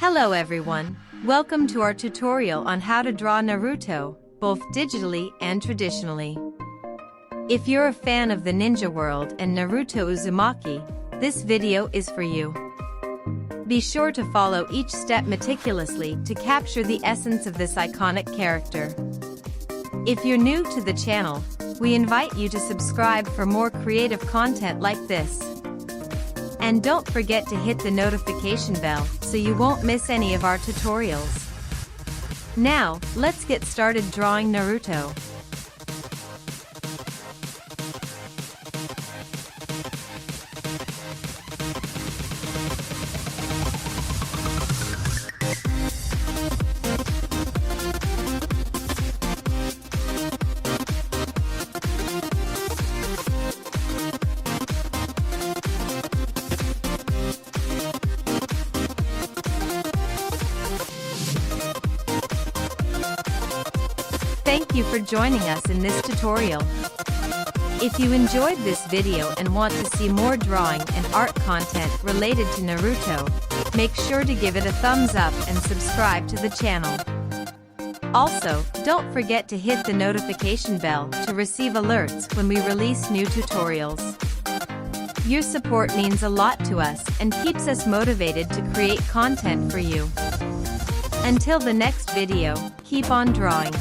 Hello everyone, welcome to our tutorial on how to draw Naruto, both digitally and traditionally. If you're a fan of the ninja world and Naruto Uzumaki, this video is for you. Be sure to follow each step meticulously to capture the essence of this iconic character. If you're new to the channel, we invite you to subscribe for more creative content like this. And don't forget to hit the notification bell so you won't miss any of our tutorials. Now, let's get started drawing Naruto. Thank you for joining us in this tutorial. If you enjoyed this video and want to see more drawing and art content related to Naruto, make sure to give it a thumbs up and subscribe to the channel. Also, don't forget to hit the notification bell to receive alerts when we release new tutorials. Your support means a lot to us and keeps us motivated to create content for you. Until the next video, keep on drawing.